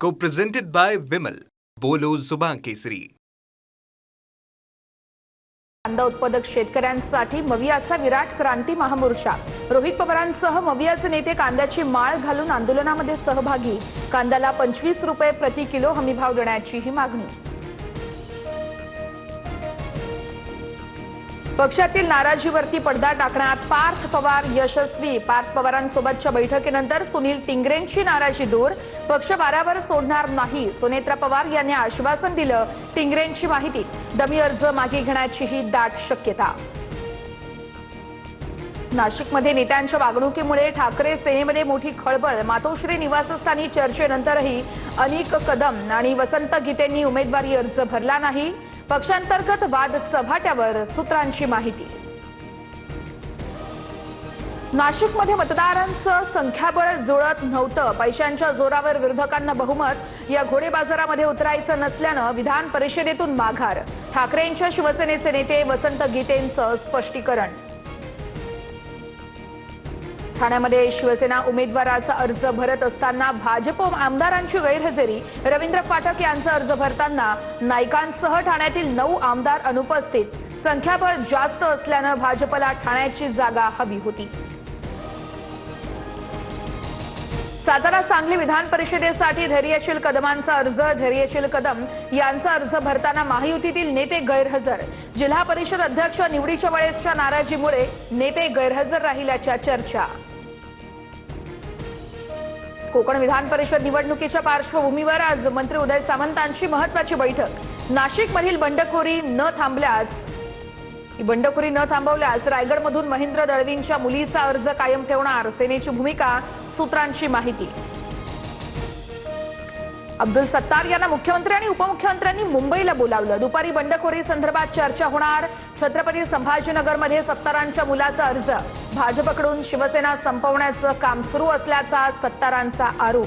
Co-presented by Vimal. बोलो जुबान केसरी. कांदा उत्पादक शेतकऱ्यांसाठी मवियाचा विराट क्रांती महामोर्चा. रोहित पवारांसह मवियाचे नेते कांद्याची माळ घालून आंदोलनामध्ये सहभागी. कांद्याला 25 रुपये प्रति किलो हमीभाव देण्याची ही मागणी. पक्षातील नाराजीवरती पडदा टाकण्यात पार्थ पवार यशस्वी. पार्थ पवारांसोबतच्या बैठकीनंतर सुनील टिंगरेंची नाराजी दूर. पक्ष वाऱ्यावर सोडणार नाही, सुनेत्रा पवार यांनी आश्वासन दिलं. टिंगरेंची माहिती, डमी अर्ज मागे घेण्याची ही दाट शक्यता. नाशिकमध्ये नेत्यांच्या वागणुकीमुळे ठाकरे सेनेमध्ये मोठी खळबळ. मातोश्री निवासस्थानी चर्चेनंतरही अनिक कदम आणि वसंत गीतेंनी उमेदवारी अर्ज भरला नाही. पक्षांतर्गत वाद चव्हाट्यावर, सूत्रांची माहिती. नाशिकमध्ये मतदारांचं संख्याबळ जुळत नव्हतं. पैशांच्या जोरावर विरोधकांना बहुमत. या घोडे बाजारामध्ये उतरायचं नसल्यानं विधान परिषदेतून माघार. ठाकरेंच्या शिवसेनेचे नेते वसंत गीतेंचं स्पष्टीकरण. ठाण्यामध्ये शिवसेना उमेदवाराचा अर्ज भरत असताना भाजप आमदारांची गैरहजेरी. रवींद्र फाटक यांचा अर्ज भरताना नाईकांसह ठाण्यातील 9 आमदार अनुपस्थित. संख्याबळ जास्त असल्यानं भाजपला ठाण्याची जागा हवी होती. सातारा सांगली विधान परिषदेसाठी धैर्यशील कदमांचा अर्ज. धैर्यशील कदम यांचा अर्ज भरताना महायुतीतील नेते गैरहजर. जिल्हा परिषद अध्यक्ष निवडीच्या वेळेसच्या नाराजीमुळे नेते गैरहजर राहिल्याच्या चर्चा. कोकण विधान परिषद निवडणुकीच्या पार्श्वभूमीवर आज मंत्री उदय सामंतांची महत्त्वाची बैठक. नाशिकमधील बंडखोरी न थांबवल्यास रायगडमधून महेंद्र दळवींच्या मुलीचा अर्ज कायम ठेवणार, सेनेची भूमिका, सूत्रांची माहिती. अब्दुल सत्तार यांना मुख्यमंत्री आणि उपमुख्यमंत्र्यांनी मुंबईला बोलावलं. दुपारी बंडखोरी संदर्भात चर्चा होणार. छत्रपती संभाजीनगरमध्ये सत्तारांच्या मुलाचा अर्ज. भाजपकडून शिवसेना संपवण्याचं काम सुरू असल्याचा सत्तारांचा आरोप.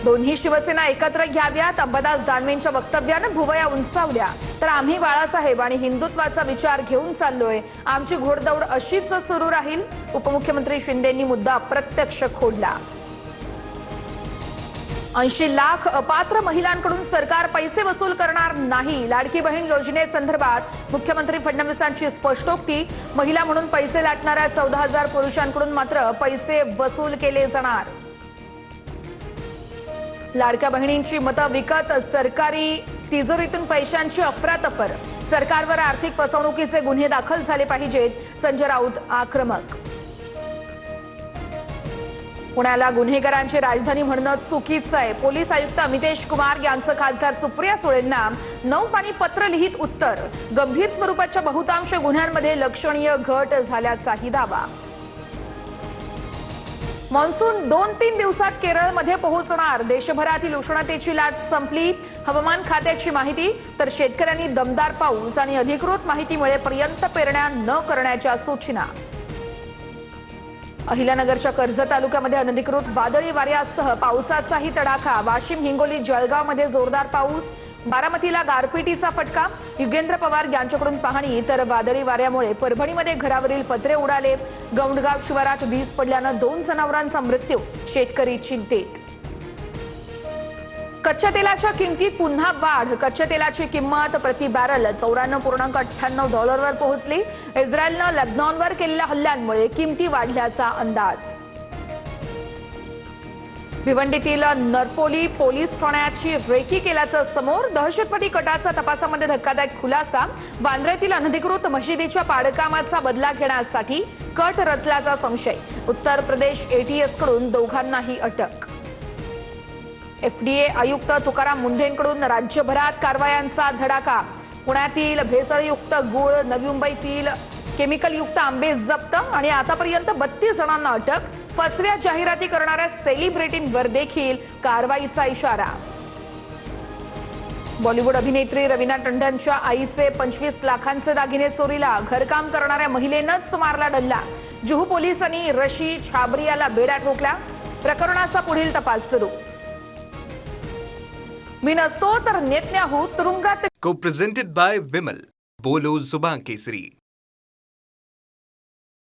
दोन्ही शिवसेना एकत्र घ्याव्यात. अंबादास दानवेंच्या वक्तव्यानं भुवया उंचावल्या. तर आम्ही बाळासाहेब आणि हिंदुत्वाचा विचार घेऊन चाललोय. आमची घोडदौड अशीच सुरू राहील. उपमुख्यमंत्री शिंदेंनी मुद्दा प्रत्यक्ष खोडला. 80 लाख अपात्र महिलांकडून सरकार पैसे वसूल करणार नाही. लाडकी बहीण योजनेसंदर्भात मुख्यमंत्री फडणवीसांची स्पष्टोक्ती. महिला म्हणून पैसे लाटणाऱ्या 14,000 पुरुषांकडून मात्र पैसे वसूल केले जाणार. लाडक्या बहिणींची मतं विकत सरकारी तिजोरीतून पैशांची अफरातफर. सरकारवर आर्थिक फसवणुकीचे गुन्हे दाखल झाले पाहिजेत, संजय राऊत आक्रमक. पुण्याला गुन्हेगारांची राजधानी म्हणणं चुकीचं आहे. पोलीस आयुक्त अमितेश कुमार यांचं खासदार सुप्रिया सुळेंना 9 पानी पत्र लिहित उत्तर. गंभीर स्वरूपाच्या बहुतांश गुन्ह्यांमध्ये लक्षणीय घट झाल्याचाही दावा. मान्सून 2-3 दिवसात केरळमध्ये पोहोचणार. देशभरातील उष्णतेची लाट संपली, हवामान खात्याची माहिती. तर शेतकऱ्यांनी दमदार पाऊस आणि अधिकृत माहिती मिळेपर्यंत पेरण्या न करण्याच्या सूचना. अहिल्यानगरच्या कर्जत तालुक्यामध्ये अनधिकृत वादळी वाऱ्यासह पावसाचाही तडाखा. वाशिम, हिंगोली, जळगावमध्ये जोरदार पाऊस. बारामतीला गारपिटीचा फटका. युगेंद्र पवार यांच्याकडून पाहणी. तर वादळी वाऱ्यामुळे परभणीमध्ये घरावरील पत्रे उडाले. गौंडगाव शिवारात वीज पडल्यानं 2 जनावरांचा मृत्यू. शेतकरी चिंतेत. कच्च्या तेलाच्या किमतीत पुन्हा वाढ. कच्च्या तेलाची किंमत प्रति बॅरल $94.98 पोहोचली. इस्रायलनं लेबनॉनवर केलेल्या हल्ल्यांमुळे किमती वाढल्याचा अंदाज. भिवंडीतील नरपोली पोलीस ठाण्याची रेकी केल्याचं समोर. दहशतवादी कटाचा तपासामध्ये धक्कादायक खुलासा. वांद्र्यातील अनधिकृत मशिदीच्या पाडकामाचा बदला घेण्यासाठी कट रचल्याचा संशय. उत्तर प्रदेश ATS कडून दोघांनाही अटक. FDA आयुक्त तुकाराम मुंढेंकडून राज्यभरात कारवायांचा धडाका. पुण्यातील भेसळयुक्त गूळ, नवी मुंबईतील केमिकलयुक्त आंबे जप्त आणि आतापर्यंत 32 जणांना अटक. फसव्या जाहिराती करणाऱ्या सेलिब्रिटींवर देखील कारवाईचा इशारा. बॉलिवूड अभिनेत्री रवीना टंडनच्या आईचे 25 लाखांचे दागिने चोरीला. घरकाम करणाऱ्या महिलेनंच मारला डल्ला. जुहू पोलिसांनी रशी छाबरियाला बेड्या ठोकल्या. प्रकरणाचा पुढील तपास सुरू. मी नसतो तर नेतन्याहू तुरुंगात. Co-presented by Vimal. बोलो जुबान केसरी.